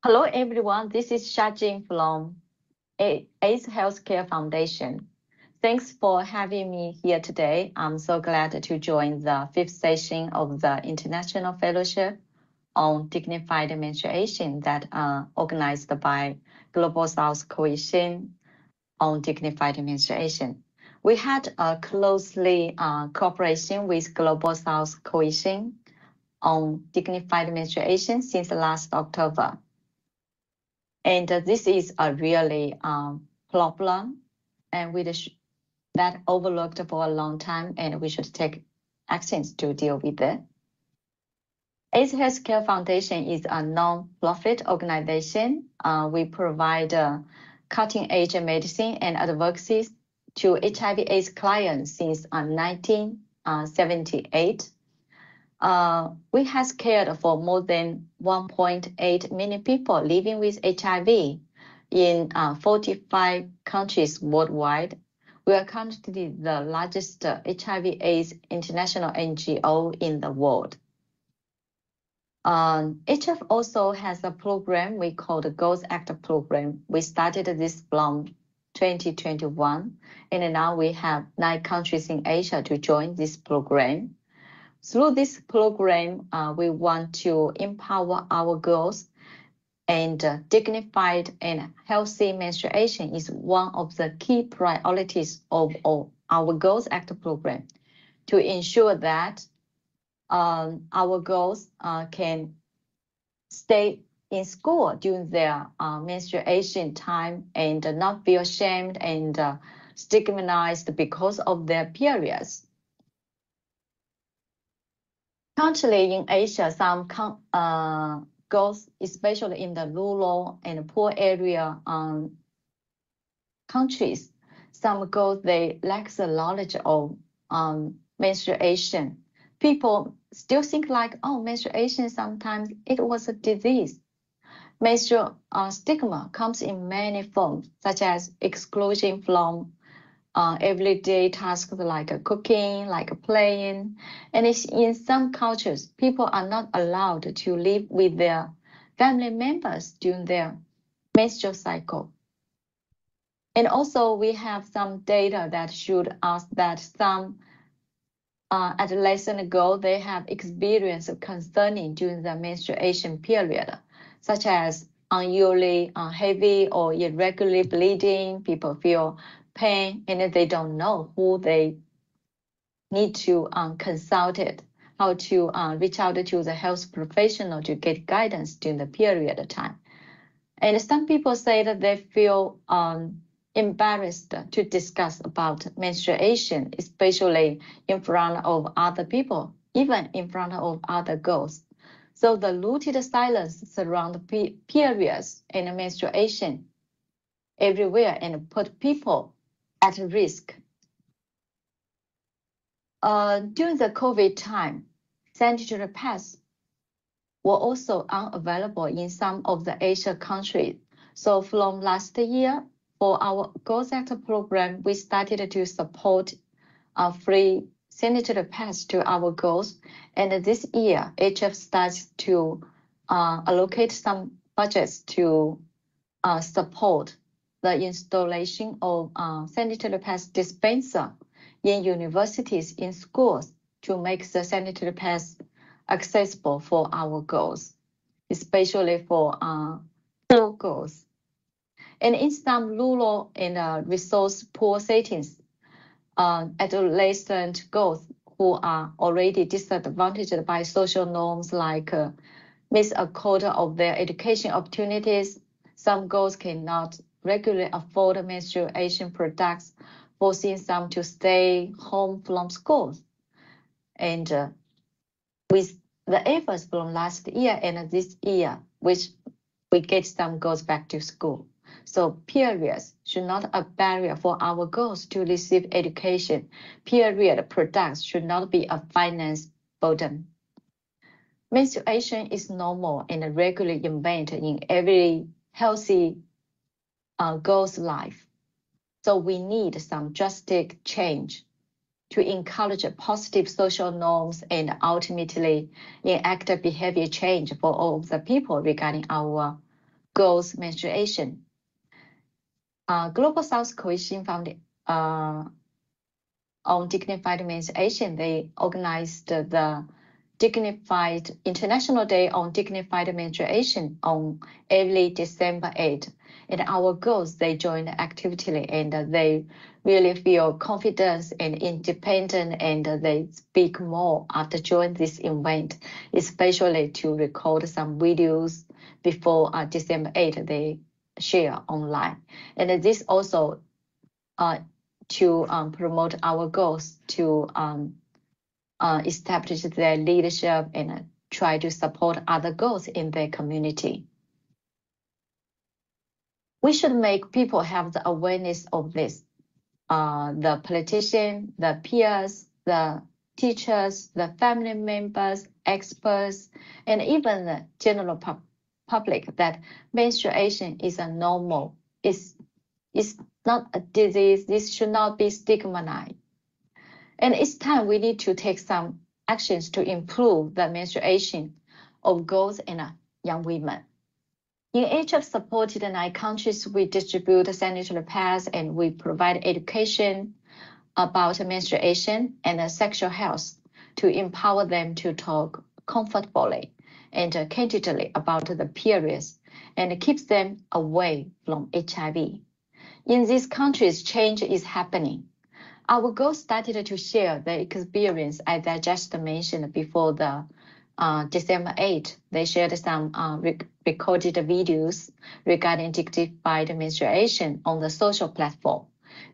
Hello, everyone. This is Shajin from ACE Healthcare Foundation. Thanks for having me here today. I'm so glad to join the fifth session of the International Fellowship on Dignified Menstruation that are organized by Global South Coalition on Dignified Menstruation. We had a closely cooperation with Global South Coalition on Dignified Menstruation since last October. And this is a really problem and that overlooked for a long time, and we should take actions to deal with it. ACE Healthcare Foundation is a non-profit organization. We provide cutting-edge medicine and advocacy to HIV/AIDS clients since 1978. We have cared for more than 1.8 million people living with HIV in 45 countries worldwide. We are currently the largest HIV/AIDS international NGO in the world. HF also has a program we call the Goals Act program. We started this from 2021, and now we have 9 countries in Asia to join this program. Through this program, we want to empower our girls, and dignified and healthy menstruation is one of the key priorities of our Goals Act program to ensure that our girls can stay in school during their menstruation time and not feel ashamed and stigmatized because of their periods. Currently in Asia, some girls, especially in the rural and poor area countries, some girls, they lack the knowledge of menstruation. People still think like, oh, menstruation, sometimes it was a disease. Menstrual stigma comes in many forms, such as exclusion from everyday tasks like cooking, like playing. And in some cultures, people are not allowed to live with their family members during their menstrual cycle. And also we have some data that showed us that some adolescent girls, they have experience concerning during the menstruation period, such as unusually heavy or irregular bleeding. People feel pain and they don't know who they need to consult it, how to reach out to the health professional to get guidance during the period of time. And some people say that they feel embarrassed to discuss about menstruation, especially in front of other people, even in front of other girls. So the rooted silence surrounds periods and menstruation everywhere and put people at risk. During the COVID time, sanitary pads were also unavailable in some of the Asia countries. So from last year, for our Goals Act program, we started to support free sanitary pads to our girls. And this year, HF starts to allocate some budgets to support the installation of sanitary pads dispenser in universities, in schools, to make the sanitary pads accessible for our girls, especially for poor girls. And in some rural and resource poor settings, adolescent girls who are already disadvantaged by social norms like miss a quota of their education opportunities. Some girls cannot regularly afford menstruation products, forcing some to stay home from school. And with the efforts from last year and this year, which we get some girls back to school. So periods should not be a barrier for our girls to receive education. Period products should not be a finance burden. Menstruation is normal and a regular event in every healthy girl's life. So we need some drastic change to encourage positive social norms and ultimately enact behavior change for all of the people regarding our girls' menstruation. Global South Coalition on Dignified Menstruation, they organized the International Day on Dignified Menstruation on every December 8. And our girls, they joined actively and they really feel confident and independent and they speak more after joining this event, especially to record some videos before December 8 they share online. And this also to promote our goals to establish their leadership and try to support other girls in their community. We should make people have the awareness of this. The politicians, the peers, the teachers, the family members, experts, and even the general public that menstruation is a normal, it's not a disease. This should not be stigmatized. And it's time we need to take some actions to improve the menstruation of girls and young women. In each of supported 9 countries, we distribute sanitary pads and we provide education about menstruation and sexual health to empower them to talk comfortably and candidly about the periods and keeps them away from HIV. In these countries, change is happening. Our girls started to share their experience, as I just mentioned before the December 8. They shared some recorded videos regarding dignified menstruation on the social platform.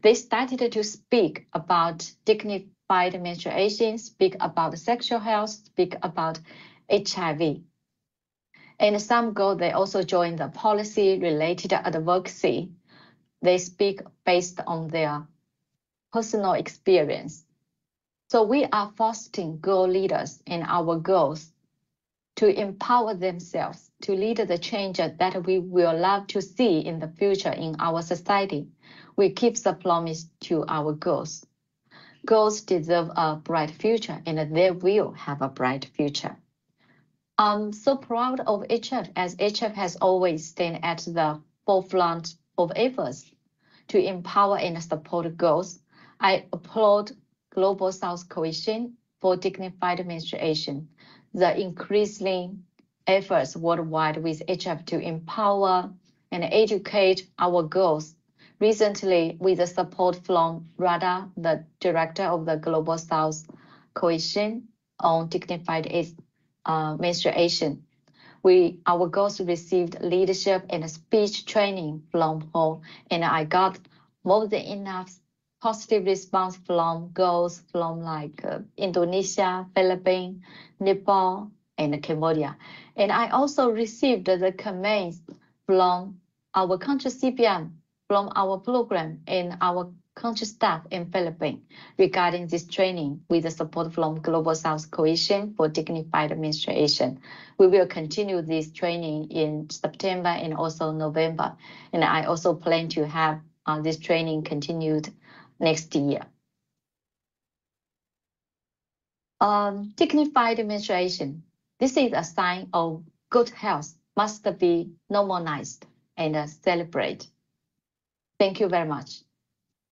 They started to speak about dignified menstruation, speak about sexual health, speak about HIV. And some girls, they also joined the policy-related advocacy. They speak based on their personal experience. So we are fostering girl leaders and our girls to empower themselves to lead the change that we will love to see in the future in our society. We keep the promise to our girls. Girls deserve a bright future and they will have a bright future. I'm so proud of HF as HF has always stayed at the forefront of efforts to empower and support girls. I applaud Global South Coalition for Dignified Menstruation, the increasing efforts worldwide with HF to empower and educate our girls. Recently, with the support from Radha, the director of the Global South Coalition on Dignified Menstruation, our girls received leadership and speech training from her, and I got more than enough positive response from girls from like Indonesia, Philippines, Nepal, and Cambodia. And I also received the comments from our country CPM, from our program and our country staff in Philippines regarding this training with the support from Global South Coalition for Dignified Menstruation. We will continue this training in September and also November. And I also plan to have this training continued next year. Dignified menstruation. This is a sign of good health, must be normalized and celebrated. Thank you very much.